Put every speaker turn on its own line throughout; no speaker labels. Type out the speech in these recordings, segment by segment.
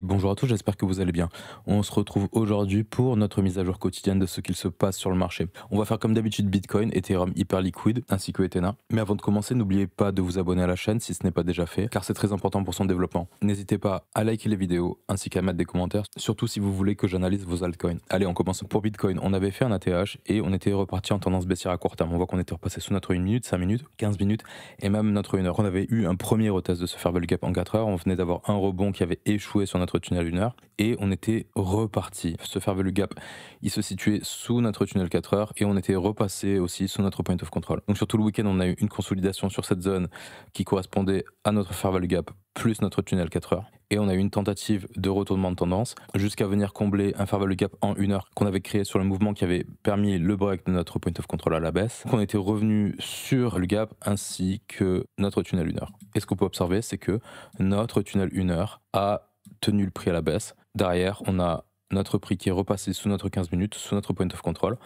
Bonjour à tous, j'espère que vous allez bien. On se retrouve aujourd'hui pour notre mise à jour quotidienne de ce qu'il se passe sur le marché. On va faire comme d'habitude Bitcoin, Ethereum Hyperliquid ainsi que Ethena. Mais avant de commencer, n'oubliez pas de vous abonner à la chaîne si ce n'est pas déjà fait, car c'est très important pour son développement. N'hésitez pas à liker les vidéos ainsi qu'à mettre des commentaires, surtout si vous voulez que j'analyse vos altcoins. Allez, on commence. Pour Bitcoin, on avait fait un ATH et on était reparti en tendance baissière à court terme. On voit qu'on était repassé sous notre 1 minute, 5 minutes, 15 minutes et même notre 1 heure. On avait eu un premier retest de ce fair value gap en 4 heures. On venait d'avoir un rebond qui avait échoué sur notre tunnel 1 heure. Et on était reparti. Ce fair value gap, il se situait sous notre tunnel 4 heures et on était repassé aussi sous notre point of control. Donc sur tout le week-end, on a eu une consolidation sur cette zone qui correspondait à notre fair value gap plus notre tunnel 4 heures. Et on a eu une tentative de retournement de tendance jusqu'à venir combler un fair value gap en 1 heure qu'on avait créé sur le mouvement qui avait permis le break de notre point of control à la baisse. Donc on était revenu sur le gap ainsi que notre tunnel 1 heure. Et ce qu'on peut observer, c'est que notre tunnel 1 heure a tenu le prix à la baisse. Derrière, on a notre prix qui est repassé sous notre 15 minutes, sous notre point of control.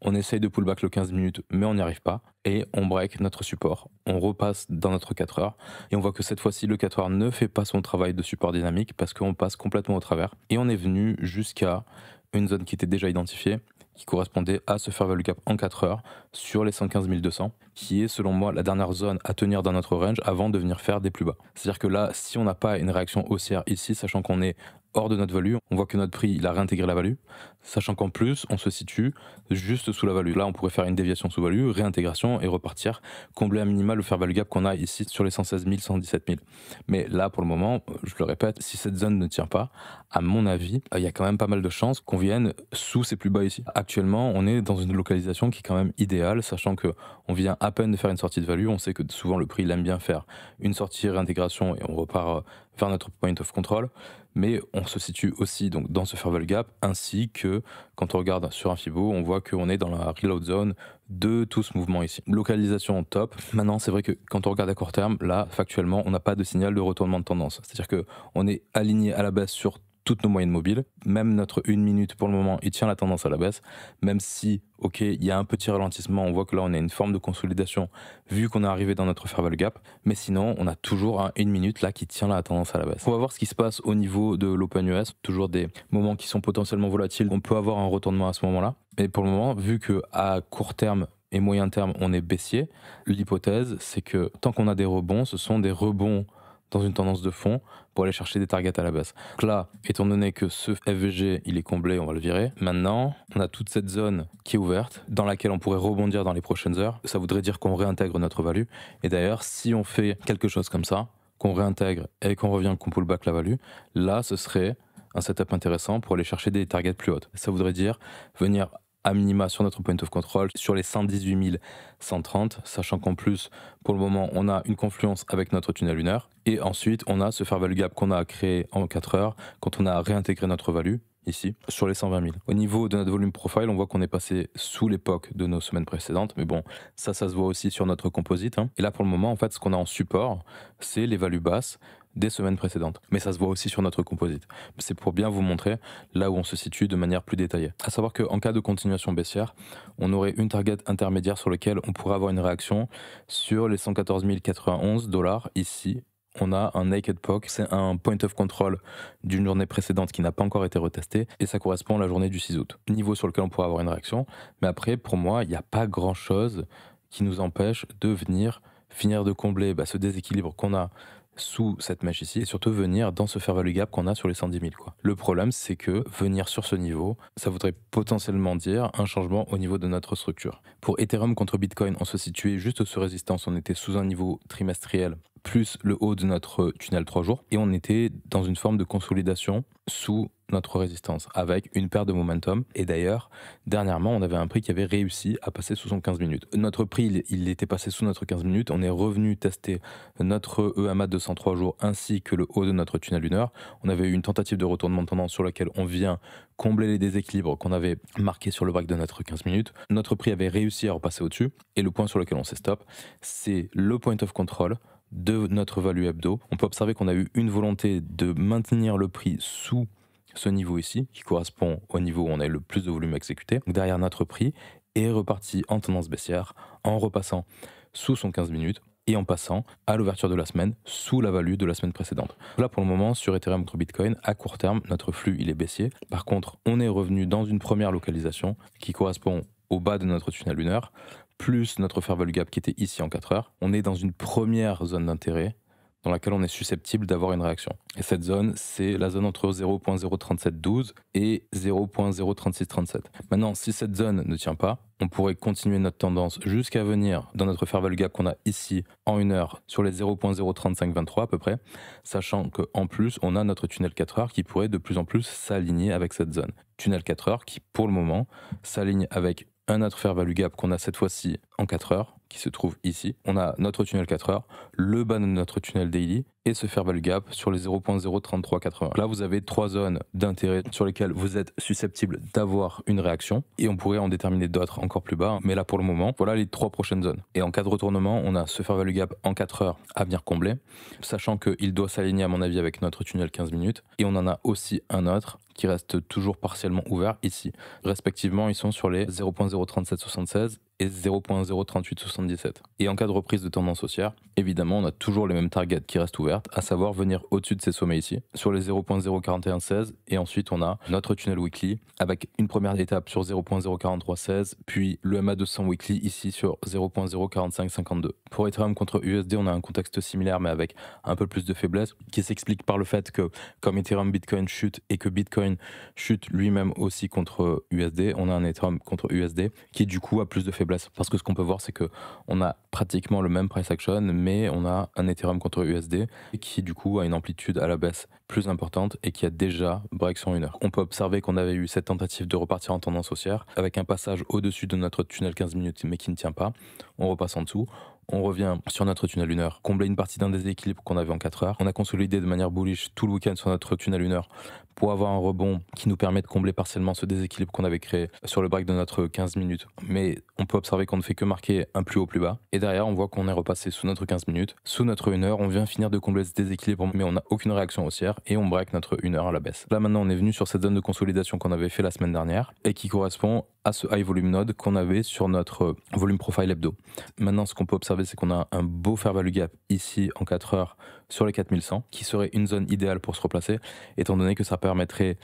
On essaye de pull back le 15 minutes, mais on n'y arrive pas. Et on break notre support. On repasse dans notre 4 heures. Et on voit que cette fois-ci, le 4 heures ne fait pas son travail de support dynamique parce qu'on passe complètement au travers. Et on est venu jusqu'à une zone qui était déjà identifiée, qui correspondait à ce fair value gap en 4 heures sur les 115 200, qui est selon moi la dernière zone à tenir dans notre range avant de venir faire des plus bas. C'est-à-dire que là, si on n'a pas une réaction haussière ici, sachant qu'on est hors de notre value, on voit que notre prix il a réintégré la value, sachant qu'en plus on se situe juste sous la value. Là on pourrait faire une déviation sous value, réintégration et repartir, combler à minima le fair value gap qu'on a ici sur les 116 000, 117 000. Mais là pour le moment, je le répète, si cette zone ne tient pas, à mon avis, il y a quand même pas mal de chances qu'on vienne sous ces plus bas ici. Actuellement on est dans une localisation qui est quand même idéale, sachant que on vient à peine de faire une sortie de value, on sait que souvent le prix il aime bien faire une sortie réintégration et on repart vers notre point of control, mais on se situe aussi donc dans ce fair value gap, ainsi que quand on regarde sur un Fibo, on voit qu'on est dans la reload zone de tout ce mouvement ici. Localisation top. Maintenant, c'est vrai que quand on regarde à court terme, là, factuellement, on n'a pas de signal de retournement de tendance. C'est-à-dire qu'on est aligné à la baisse sur toutes nos moyennes mobiles. Même notre 1 minute pour le moment, il tient la tendance à la baisse. Même si, ok, il y a un petit ralentissement, on voit que là on a une forme de consolidation vu qu'on est arrivé dans notre fair value gap. Mais sinon, on a toujours un 1 minute là qui tient la tendance à la baisse. On va voir ce qui se passe au niveau de l'Open US. Toujours des moments qui sont potentiellement volatiles. On peut avoir un retournement à ce moment-là. Mais pour le moment, vu que à court terme et moyen terme, on est baissier, l'hypothèse, c'est que tant qu'on a des rebonds, ce sont des rebonds dans une tendance de fond pour aller chercher des targets à la baisse. Donc là, étant donné que ce FVG il est comblé, on va le virer. Maintenant, on a toute cette zone qui est ouverte, dans laquelle on pourrait rebondir dans les prochaines heures. Ça voudrait dire qu'on réintègre notre value. Et d'ailleurs, si on fait quelque chose comme ça, qu'on réintègre et qu'on revient, qu'on pull back la value, là, ce serait un setup intéressant pour aller chercher des targets plus hautes. Ça voudrait dire venir à minima sur notre point of control sur les 118 130, sachant qu'en plus, pour le moment, on a une confluence avec notre tunnel 1 heure. Et ensuite, on a ce fair value gap qu'on a créé en 4 heures quand on a réintégré notre value ici sur les 120 000. Au niveau de notre volume profile, on voit qu'on est passé sous l'époque de nos semaines précédentes, mais bon, ça se voit aussi sur notre composite. Et là, pour le moment, en fait, ce qu'on a en support, c'est les values basses des semaines précédentes. Mais ça se voit aussi sur notre composite. C'est pour bien vous montrer là où on se situe de manière plus détaillée. À savoir qu'en cas de continuation baissière, on aurait une target intermédiaire sur lequel on pourrait avoir une réaction sur les 114 091 $ ici. On a un naked POC, c'est un point of control d'une journée précédente qui n'a pas encore été retesté et ça correspond à la journée du 6 août. Niveau sur lequel on pourrait avoir une réaction, mais après pour moi il n'y a pas grand chose qui nous empêche de venir finir de combler ce déséquilibre qu'on a sous cette mèche ici et surtout venir dans ce fair value gap qu'on a sur les 110 000 quoi. Le problème c'est que venir sur ce niveau, ça voudrait potentiellement dire un changement au niveau de notre structure. Pour Ethereum contre Bitcoin, on se situait juste sous résistance, on était sous un niveau trimestriel plus le haut de notre tunnel 3 jours et on était dans une forme de consolidation sous notre résistance avec une paire de momentum. Et d'ailleurs, dernièrement, on avait un prix qui avait réussi à passer sous son 15 minutes. Notre prix, il était passé sous notre 15 minutes. On est revenu tester notre EMA de 203 jours ainsi que le haut de notre tunnel 1 heure. On avait eu une tentative de retournement de tendance sur laquelle on vient combler les déséquilibres qu'on avait marqués sur le break de notre 15 minutes. Notre prix avait réussi à repasser au-dessus. Et le point sur lequel on s'est stop, c'est le point of control de notre value hebdo. On peut observer qu'on a eu une volonté de maintenir le prix sous ce niveau ici, qui correspond au niveau où on a le plus de volume exécuté. Donc derrière notre prix est reparti en tendance baissière, en repassant sous son 15 minutes. et en passant à l'ouverture de la semaine sous la value de la semaine précédente. Là pour le moment sur Ethereum contre Bitcoin, à court terme, notre flux il est baissier. Par contre, on est revenu dans une première localisation qui correspond au bas de notre tunnel lunaire, plus notre fair value gap qui était ici en 4 heures. On est dans une première zone d'intérêt dans laquelle on est susceptible d'avoir une réaction. Et cette zone, c'est la zone entre 0.03712 et 0.03637. Maintenant, si cette zone ne tient pas, on pourrait continuer notre tendance jusqu'à venir dans notre fair value gap qu'on a ici en 1 heure sur les 0.03523 à peu près, sachant qu'en plus, on a notre tunnel 4 heures qui pourrait de plus en plus s'aligner avec cette zone. Tunnel 4 heures qui, pour le moment, s'aligne avec un autre fair value gap qu'on a cette fois-ci en 4 heures, qui se trouve ici. On a notre tunnel 4 heures, le bas de notre tunnel daily et ce fair value gap sur les 0.03380. Là, vous avez 3 zones d'intérêt sur lesquelles vous êtes susceptible d'avoir une réaction et on pourrait en déterminer d'autres encore plus bas. Mais là, pour le moment, voilà les 3 prochaines zones. Et en cas de retournement, on a ce fair value gap en 4 heures à venir combler, sachant qu'il doit s'aligner à mon avis avec notre tunnel 15 minutes. Et on en a aussi un autre qui reste toujours partiellement ouvert ici. Respectivement, ils sont sur les 0.03776 et 0.03877. Et en cas de reprise de tendance haussière, évidemment, on a toujours les mêmes targets qui restent ouvertes, à savoir venir au-dessus de ces sommets ici, sur les 0.04116, et ensuite on a notre tunnel weekly avec une première étape sur 0.04316, puis le MA200 weekly ici sur 0.04552. Pour Ethereum contre USD, on a un contexte similaire mais avec un peu plus de faiblesse, qui s'explique par le fait que comme Ethereum Bitcoin chute et que Bitcoin chute lui-même aussi contre USD, on a un Ethereum contre USD qui du coup a plus de faiblesse. Parce que ce qu'on peut voir, c'est qu'on a pratiquement le même price action, mais on a un Ethereum contre USD qui du coup a une amplitude à la baisse plus importante et qui a déjà break sur 1 heure. On peut observer qu'on avait eu cette tentative de repartir en tendance haussière avec un passage au-dessus de notre tunnel 15 minutes mais qui ne tient pas. On repasse en dessous. On revient sur notre tunnel 1 heure, combler une partie d'un déséquilibre qu'on avait en 4 heures. On a consolidé de manière bullish tout le week-end sur notre tunnel 1 heure pour avoir un rebond qui nous permet de combler partiellement ce déséquilibre qu'on avait créé sur le break de notre 15 minutes. Mais on peut observer qu'on ne fait que marquer un plus haut plus bas. Et derrière, on voit qu'on est repassé sous notre 15 minutes. Sous notre 1 heure, on vient finir de combler ce déséquilibre, mais on n'a aucune réaction haussière et on break notre 1 heure à la baisse. Là maintenant, on est venu sur cette zone de consolidation qu'on avait fait la semaine dernière et qui correspond à ce high volume node qu'on avait sur notre volume profile hebdo. Maintenant, ce qu'on peut observer, c'est qu'on a un beau fair value gap ici en 4 heures sur les 4100, qui serait une zone idéale pour se replacer, étant donné que ça permettrait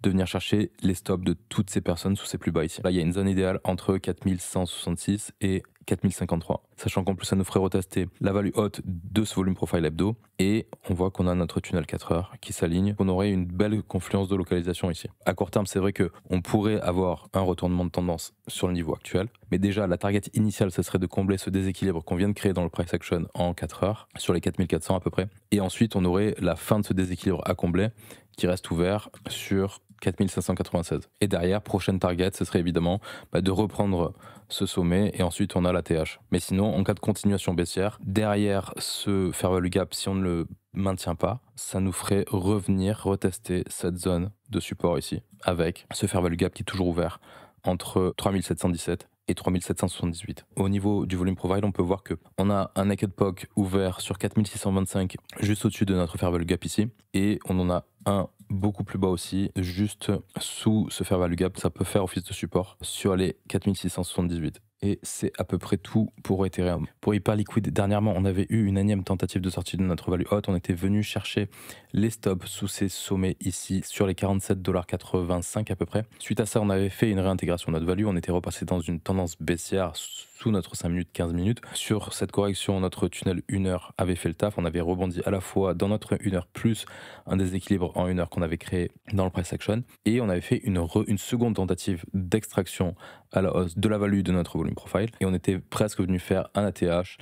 de venir chercher les stops de toutes ces personnes sous ces plus bas ici. Là, il y a une zone idéale entre 4166 et 4053. Sachant qu'en plus, ça nous ferait retester la value haute de ce volume profile hebdo. Et on voit qu'on a notre tunnel 4 heures qui s'aligne. On aurait une belle confluence de localisation ici. À court terme, c'est vrai qu'on pourrait avoir un retournement de tendance sur le niveau actuel. Mais déjà, la target initiale, ce serait de combler ce déséquilibre qu'on vient de créer dans le price action en 4 heures, sur les 4400 à peu près. Et ensuite, on aurait la fin de ce déséquilibre à combler qui reste ouvert sur 4596. Et derrière, prochaine target, ce serait évidemment de reprendre ce sommet et ensuite on a la TH. Mais sinon, en cas de continuation baissière, derrière ce fair value gap, si on ne le maintient pas, ça nous ferait revenir retester cette zone de support ici avec ce fair value gap qui est toujours ouvert entre 3717 et 3778. Au niveau du volume profile, on peut voir que on a un naked POC ouvert sur 4625 juste au-dessus de notre fair value gap ici et on en a un beaucoup plus bas aussi, juste sous ce fair value gap. Ça peut faire office de support sur les 4678. Et c'est à peu près tout pour Ethereum. Pour Hyperliquid, dernièrement, on avait eu une énième tentative de sortie de notre value haute. On était venu chercher les stops sous ces sommets ici, sur les 47,85$ à peu près. Suite à ça, on avait fait une réintégration de notre value. On était repassé dans une tendance baissière sous notre 5 minutes, 15 minutes. Sur cette correction, notre tunnel 1 heure avait fait le taf. On avait rebondi à la fois dans notre 1 heure plus un déséquilibre en 1 heure qu'on avait créé dans le price action. Et on avait fait une seconde tentative d'extraction à la hausse de la value de notre volume profile. Et on était presque venu faire un ATH.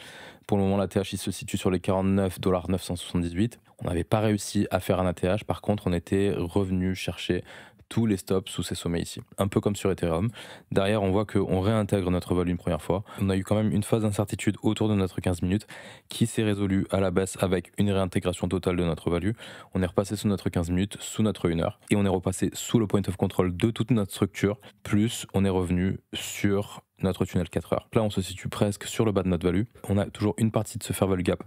Pour le moment, l'ATH il se situe sur les 49,978$. On n'avait pas réussi à faire un ATH. Par contre, on était revenu chercher tous les stops sous ces sommets ici. Un peu comme sur Ethereum. Derrière, on voit qu'on réintègre notre value une première fois. On a eu quand même une phase d'incertitude autour de notre 15 minutes qui s'est résolue à la baisse avec une réintégration totale de notre value. On est repassé sous notre 15 minutes, sous notre 1 heure. Et on est repassé sous le point of control de toute notre structure. Plus, on est revenu sur notre tunnel 4 heures. Là, on se situe presque sur le bas de notre value. On a toujours une partie de ce fair value gap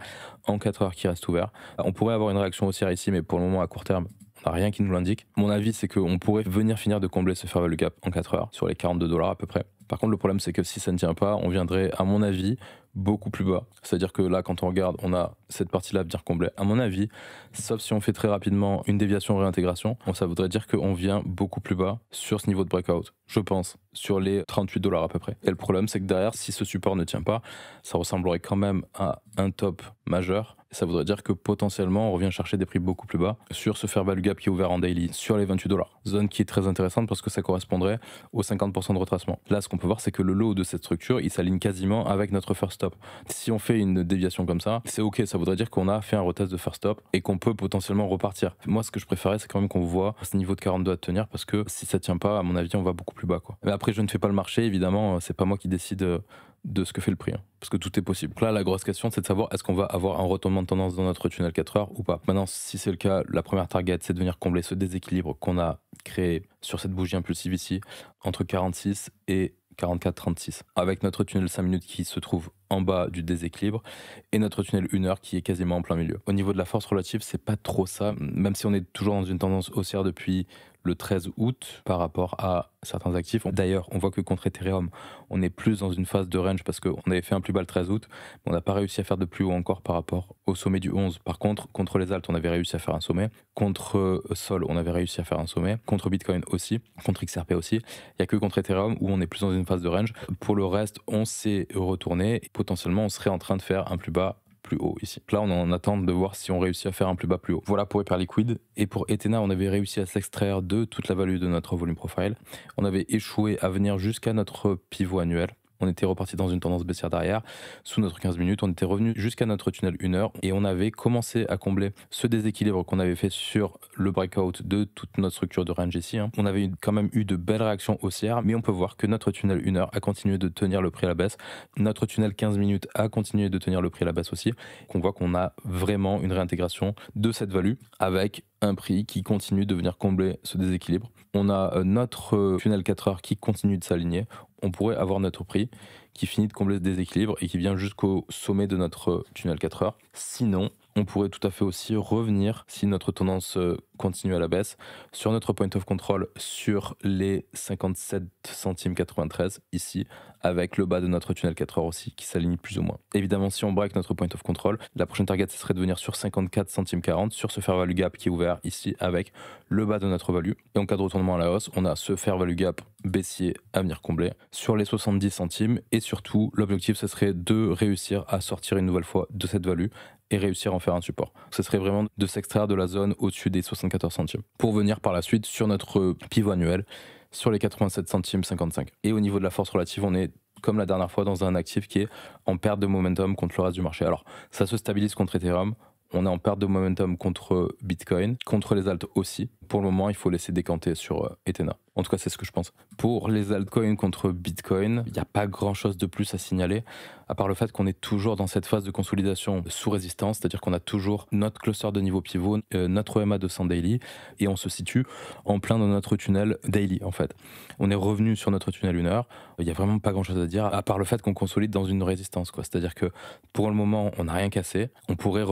en 4 heures qui reste ouvert. On pourrait avoir une réaction haussière ici, mais pour le moment, à court terme, on n'a rien qui nous l'indique. Mon avis, c'est qu'on pourrait venir finir de combler ce fair value gap en 4 heures, sur les 42$ à peu près. Par contre, le problème, c'est que si ça ne tient pas, on viendrait, à mon avis, beaucoup plus bas. C'est-à-dire que là, quand on regarde, on a cette partie-là à venir combler. À mon avis, sauf si on fait très rapidement une déviation réintégration, ça voudrait dire qu'on vient beaucoup plus bas sur ce niveau de breakout, je pense, sur les 38 $ à peu près. Et le problème, c'est que derrière, si ce support ne tient pas, ça ressemblerait quand même à un top majeur. Ça voudrait dire que potentiellement, on revient chercher des prix beaucoup plus bas sur ce fair value gap qui est ouvert en daily sur les 28 $. Zone qui est très intéressante parce que ça correspondrait aux 50% de retracement. Là, ce qu'on peut voir, c'est que le low de cette structure, il s'aligne quasiment avec notre first stop. Si on fait une déviation comme ça, c'est ok, ça voudrait dire qu'on a fait un retest de first stop et qu'on peut potentiellement repartir. Moi, ce que je préférais, c'est quand même qu'on voit ce niveau de 42 à tenir parce que si ça tient pas, à mon avis, on va beaucoup plus bas, quoi. Mais après, je ne fais pas le marché, évidemment, c'est pas moi qui décide de ce que fait le prix, hein, parce que tout est possible. Là, la grosse question, c'est de savoir est-ce qu'on va avoir un retournement de tendance dans notre tunnel 4 heures ou pas. Maintenant, si c'est le cas, la première target, c'est de venir combler ce déséquilibre qu'on a créé sur cette bougie impulsive ici, entre 46 et 44,36, avec notre tunnel 5 minutes qui se trouve en bas du déséquilibre et notre tunnel 1 heure qui est quasiment en plein milieu. Au niveau de la force relative, c'est pas trop ça, même si on est toujours dans une tendance haussière depuis le 13 août par rapport à certains actifs. D'ailleurs, on voit que contre Ethereum, on est plus dans une phase de range parce qu'on avait fait un plus bas le 13 août, mais on n'a pas réussi à faire de plus haut encore par rapport au sommet du 11. Par contre, contre les alts, on avait réussi à faire un sommet. Contre Sol, on avait réussi à faire un sommet. Contre Bitcoin aussi. Contre XRP aussi. Il n'y a que contre Ethereum où on est plus dans une phase de range. Pour le reste, on s'est retourné et potentiellement, on serait en train de faire un plus bas plus haut ici. Là, on est en attente de voir si on réussit à faire un plus bas plus haut. Voilà pour Hyperliquid. Et pour Ethena, on avait réussi à s'extraire de toute la value de notre volume profile. On avait échoué à venir jusqu'à notre pivot annuel. On était reparti dans une tendance baissière derrière. Sous notre 15 minutes, on était revenu jusqu'à notre tunnel 1 heure et on avait commencé à combler ce déséquilibre qu'on avait fait sur le breakout de toute notre structure de range ici. On avait quand même eu de belles réactions haussières, mais on peut voir que notre tunnel 1 heure a continué de tenir le prix à la baisse. Notre tunnel 15 minutes a continué de tenir le prix à la baisse aussi. On voit qu'on a vraiment une réintégration de cette value avec un prix qui continue de venir combler ce déséquilibre. On a notre tunnel 4 heures qui continue de s'aligner. On pourrait avoir notre prix qui finit de combler ce déséquilibre et qui vient jusqu'au sommet de notre tunnel 4 heures. Sinon, on pourrait tout à fait aussi revenir, si notre tendance continue à la baisse, sur notre point of control sur les 57 centimes 93 ici, avec le bas de notre tunnel 4 heures aussi qui s'aligne plus ou moins. Évidemment, si on break notre point of control, la prochaine target ce serait de venir sur 54 centimes 40 sur ce fair value gap qui est ouvert ici avec le bas de notre value. Et en cas de retournement à la hausse, on a ce fair value gap baissier à venir combler sur les 70 centimes et surtout l'objectif ce serait de réussir à sortir une nouvelle fois de cette value et réussir à en faire un support. Ce serait vraiment de s'extraire de la zone au-dessus des 74 centimes pour venir par la suite sur notre pivot annuel sur les 87 centimes 55. Et au niveau de la force relative, on est comme la dernière fois dans un actif qui est en perte de momentum contre le reste du marché. Alors ça se stabilise contre Ethereum, on est en perte de momentum contre Bitcoin, contre les alts aussi. Pour le moment, il faut laisser décanter sur Ethena. En tout cas, c'est ce que je pense. Pour les altcoins contre Bitcoin, il n'y a pas grand-chose de plus à signaler, à part le fait qu'on est toujours dans cette phase de consolidation sous résistance, c'est-à-dire qu'on a toujours notre cluster de niveau pivot, notre EMA 200 daily, et on se situe en plein dans notre tunnel daily, en fait. On est revenu sur notre tunnel 1 heure, il n'y a vraiment pas grand-chose à dire, à part le fait qu'on consolide dans une résistance, quoi. C'est-à-dire que pour le moment, on n'a rien cassé, on pourrait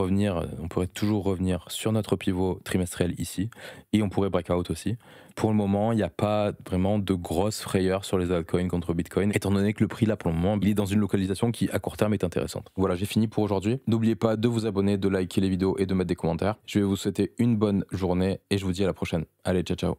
toujours revenir sur notre pivot trimestriel ici, et on pourrait breakout aussi. Pour le moment, il n'y a pas vraiment de grosses frayeurs sur les altcoins contre Bitcoin, étant donné que le prix là pour le moment, il est dans une localisation qui à court terme est intéressante. Voilà, j'ai fini pour aujourd'hui. N'oubliez pas de vous abonner, de liker les vidéos et de mettre des commentaires. Je vais vous souhaiter une bonne journée et je vous dis à la prochaine. Allez, ciao ciao.